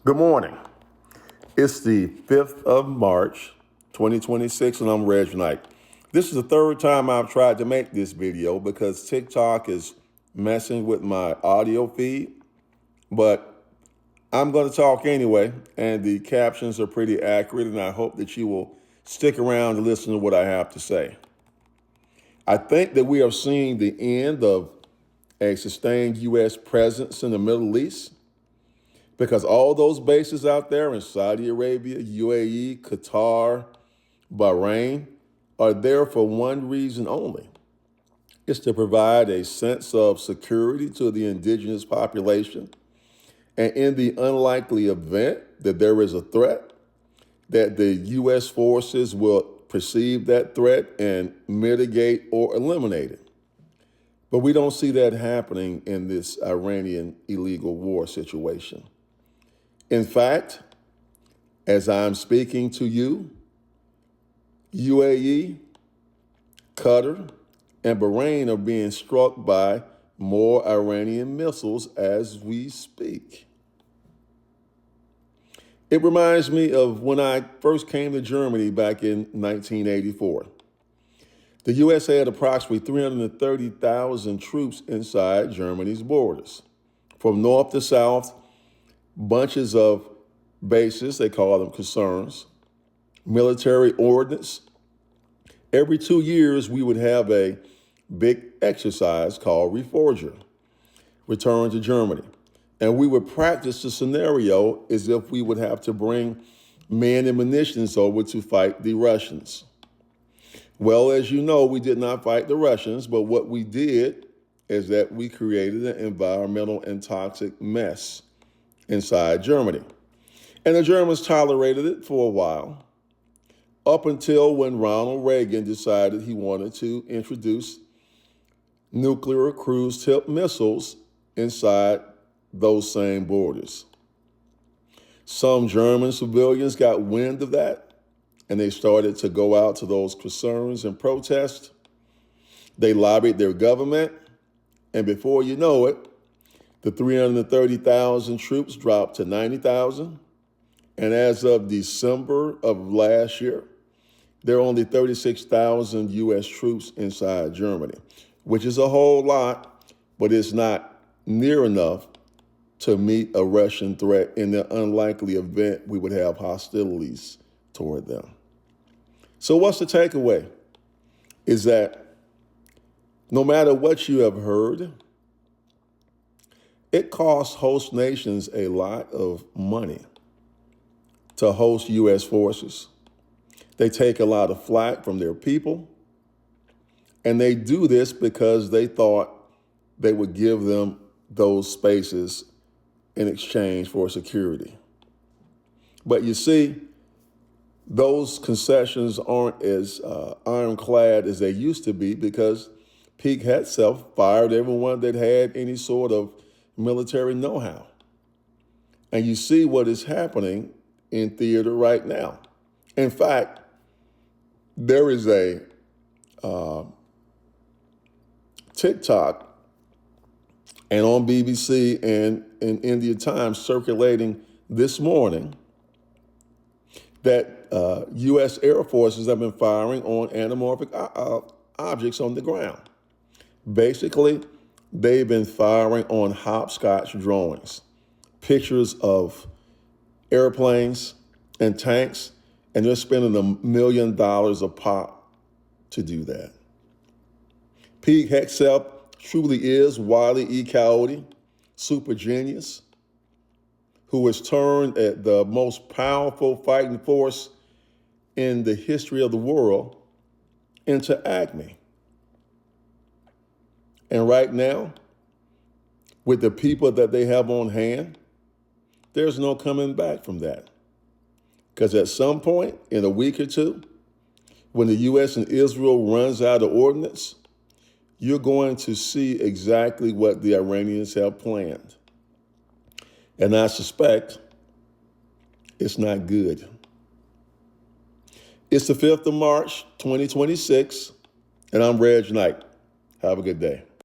Good morning. It's the 5th of March, 2026, and I'm Reg Knight. This is the third time I've tried to make this video because TikTok is messing with my audio feed, but I'm going to talk anyway, and the captions are pretty accurate, and I hope that you will stick around to listen to what I have to say. I think that we are seeing the end of a sustained U.S. presence in the Middle East, because all those bases out there in Saudi Arabia, UAE, Qatar, Bahrain are there for one reason only. It's to provide a sense of security to the indigenous population. And in the unlikely event that there is a threat, that the U.S. forces will perceive that threat and mitigate or eliminate it. But we don't see that happening in this Iranian illegal war situation. In fact, as I'm speaking to you, UAE, Qatar, and Bahrain are being struck by more Iranian missiles as we speak. It reminds me of when I first came to Germany back in 1984. The U.S. had approximately 330,000 troops inside Germany's borders. From north to south, bunches of bases, they call them concerns, military ordnance. Every 2 years, we would have a big exercise called Reforger, return to Germany. And we would practice the scenario as if we would have to bring men and munitions over to fight the Russians. Well, as you know, we did not fight the Russians, but what we did is that we created an environmental and toxic mess inside Germany. And the Germans tolerated it for a while, up until when Ronald Reagan decided he wanted to introduce nuclear cruise-tipped missiles inside those same borders. Some German civilians got wind of that, and they started to go out to those concerns and protest. They lobbied their government, and before you know it, the 330,000 troops dropped to 90,000. And as of December of last year, there are only 36,000 U.S. troops inside Germany, which is a whole lot, but it's not near enough to meet a Russian threat in the unlikely event we would have hostilities toward them. So what's the takeaway? Is that no matter what you have heard, it costs host nations a lot of money to host U.S. forces. They take a lot of flack from their people, and they do this because they thought they would give them those spaces in exchange for security. But you see, those concessions aren't as ironclad as they used to be because Peek Hegseth fired everyone that had any sort of military know-how. And you see what is happening in theater right now. In fact, there is a TikTok and on BBC and in India Times circulating this morning that U.S. Air Forces have been firing on anamorphic objects on the ground. Basically, they've been firing on hopscotch drawings, pictures of airplanes and tanks, and they're spending $1 million a pop to do that. Pete Hegseth truly is Wile E. Coyote, super genius, who has turned at the most powerful fighting force in the history of the world into Acme. And right now, with the people that they have on hand, there's no coming back from that. Because at some point, in a week or two, when the U.S. and Israel runs out of ordnance, you're going to see exactly what the Iranians have planned. And I suspect it's not good. It's the 5th of March, 2026, and I'm Reg Knight. Have a good day.